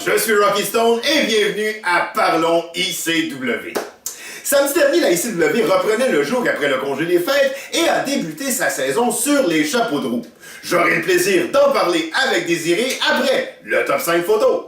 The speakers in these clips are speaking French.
je suis Rocky Stone et bienvenue à Parlons ICW. Samedi dernier, la ICW reprenait le jour après le congé des fêtes et a débuté sa saison sur les chapeaux de roue. J'aurai le plaisir d'en parler avec Désiré après le top 5 photos.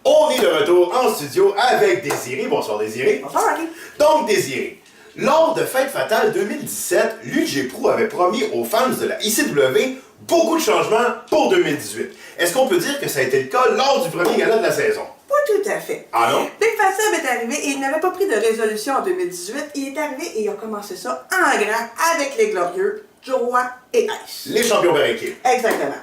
On est de retour en studio avec Désiré. Bonsoir Désiré. Bonsoir Rocky. Donc Désiré, lors de Fête Fatale 2017, Luc Prou avait promis aux fans de la ICW beaucoup de changements pour 2018. Est-ce qu'on peut dire que ça a été le cas lors du premier gala de la saison? Pas tout à fait. Ah non? Big Fat Sab est arrivé et il n'avait pas pris de résolution en 2018. Il est arrivé et il a commencé ça en grand avec les glorieux Joe et Ice. Les champions par équipe. Exactement.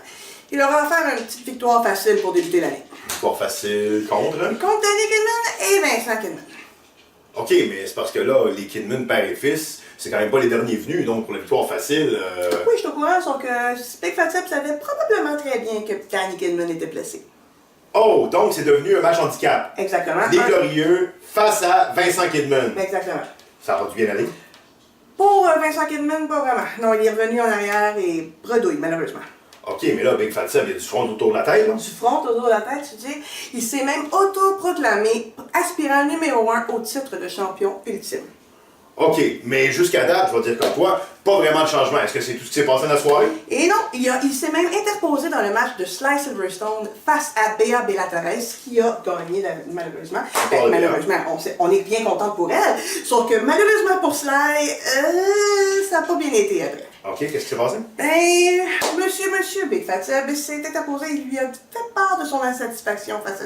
Il leur a offert une petite victoire facile pour débuter l'année. Victoire facile contre? Contre Danny Kidman et Vincent Kidman. Ok, mais c'est parce que là, les Kidman père et fils, c'est quand même pas les derniers venus, donc pour la victoire facile... Oui, je suis au courant, sauf que Big Fat Sab savait probablement très bien que Danny Kidman était blessé. Oh, donc c'est devenu un match handicap. Exactement. Les glorieux face à Vincent Kidman. Exactement. Ça a dû bien aller? Pour Vincent Kidman, pas vraiment. Non, il est revenu en arrière et bredouille, malheureusement. Ok, mais là, Big Fat Sab, il y a du front autour de la tête, là. Du front autour de la tête, tu dis, il s'est même autoproclamé aspirant numéro 1 au titre de champion ultime. Ok, mais jusqu'à date, je vais dire comme toi, pas vraiment de changement. Est-ce que c'est tout ce qui s'est passé dans la soirée? Et non, il s'est même interposé dans le match de Sly Silverstone face à Bea Bellatorez, qui a gagné malheureusement. Malheureusement, on est bien content pour elle, sauf que malheureusement pour Sly, ça n'a pas bien été après. Ok, qu'est-ce qui s'est passé? Ben, monsieur Big Fat Sab s'est interposé et lui a fait part de son insatisfaction face à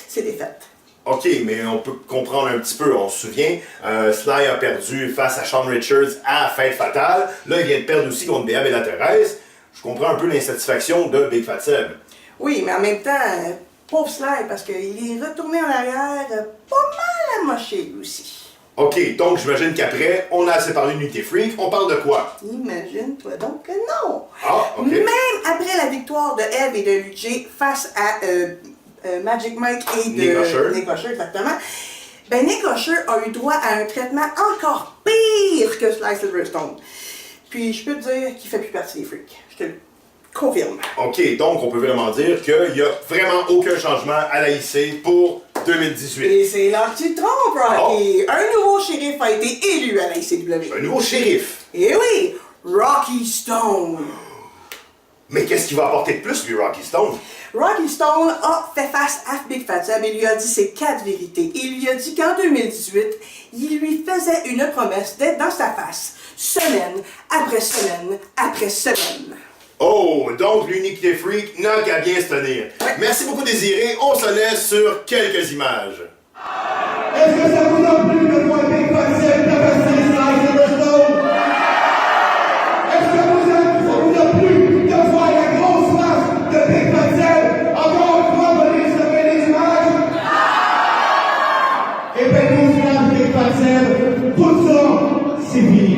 ses défaites. Ok, mais on peut comprendre un petit peu. On se souvient, Sly a perdu face à Shawn Richards à Fête Fatale. Là, il vient de perdre aussi contre Bea Bellatorez. Je comprends un peu l'insatisfaction de Big Fat Sab. Oui, mais en même temps, pauvre Sly, parce qu'il est retourné en arrière pas mal amoché lui aussi. Ok, donc j'imagine qu'après, on a assez parlé d'Unité Freak. On parle de quoi? Imagine-toi donc que non! Ah, ok. Même après la victoire de Eve et de Luigi face à Magic Mike et de Nick Gosher, exactement, ben Nick Gosher a eu droit à un traitement encore pire que Sly Silverstone. Puis je peux te dire qu'il fait plus partie des Freaks. Je te le confirme. Ok, donc on peut vraiment dire qu'il n'y a vraiment aucun changement à la IC pour 2018. Et c'est là que tu te trompes, Rocky. Oh. Un nouveau shérif a été élu à la ICW. Un nouveau shérif? Eh oui, Rocky Stone. Mais qu'est-ce qu'il va apporter de plus, lui, Rocky Stone? Rocky Stone a fait face à Big Fat Sab et lui a dit ses 4 vérités. Il lui a dit qu'en 2018, il lui faisait une promesse d'être dans sa face, semaine après semaine après semaine. Oh, donc l'Unité Freak n'a qu'à bien se tenir. Ouais. Merci beaucoup, Désiré. On se laisse sur quelques images. Est-ce que ça vous a plu de voir Big Fat Sab tabasser Sly Silverstone? Est-ce que ça vous a plu de voir la grosse face de Big Fat Sab? Encore une fois, vous allez sauver les images? Eh bien, nous, fans de Big Fat Sab, tout ça, c'est fini.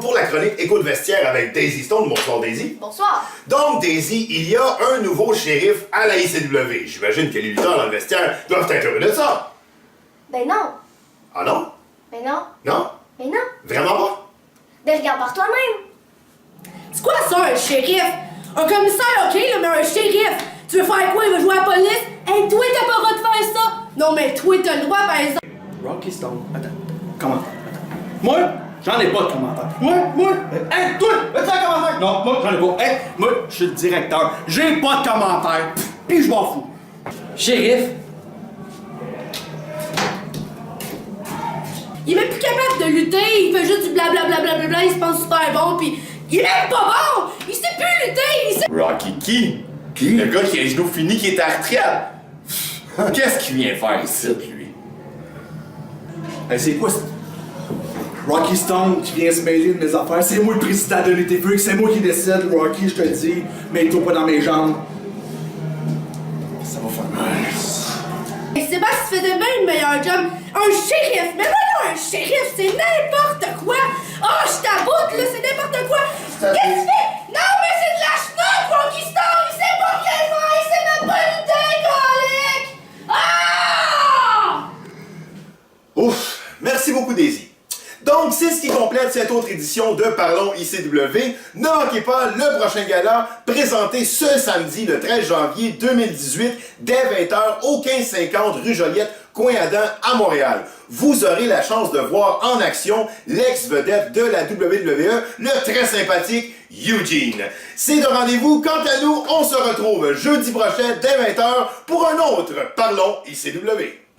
Pour la chronique Écho de vestiaire avec Daisy Stone. Bonsoir Daisy. Bonsoir. Donc Daisy, il y a un nouveau shérif à la ICW. J'imagine que les lutteurs dans le vestiaire doivent être heureux de ça. Ben non. Ah non? Ben non. Non? Ben non. Vraiment pas? Ben regarde par toi-même. C'est quoi ça, un shérif? Un commissaire, ok, là, mais un shérif? Tu veux faire quoi? Il veut jouer à la police? Hey, toi, t'as pas le droit de faire ça! Non, mais toi, t'as le droit, par exemple. Rocky Stone. Attends. Commentaire. Moi? J'en ai pas de commentaire. Moi? Hey, toi! Veux-tu un commentaire? Non, moi, j'en ai pas. Hey, moi, je suis le directeur. J'ai pas de commentaire. Pis je m'en fous. Shérif? Il est même plus capable de lutter, il fait juste du blablabla, il se pense super bon, pis il est même pas bon! Il sait plus lutter, il sait... Rocky qui? Qui? Le gars qui a les genoux finis, qui est à la retraite. Qu'est-ce qu'il vient faire ici, lui? Hey, c'est quoi ça? Rocky Stone qui vient se mêler de mes affaires. C'est moi le président de l'Unité Freak, c'est moi qui décide, Rocky, je te le dis. Mets-toi pas dans mes jambes. Ça va faire mal. Et Sébastien faisait bien le meilleur job. Un shérif! Mais voyons, un shérif, c'est n'importe quoi! Oh, je t'aboute, là, c'est n'importe quoi! Qu'est-ce que tu fais? Non, mais c'est de la schnock, Conquistor! Il sait pas rien faire! Il sait même pas lutter, colique! Ah! Ouf! Merci beaucoup, Daisy. Donc, c'est ce qui complète cette autre édition de Parlons ICW. Ne manquez pas le prochain gala, présenté ce samedi, le 13 janvier 2018, dès 20h au 1550 rue Joliette, coin Adam, à Montréal. Vous aurez la chance de voir en action l'ex-vedette de la WWE, le très sympathique Eugene. C'est de rendez-vous. Quant à nous, on se retrouve jeudi prochain dès 20h pour un autre Parlons ICW.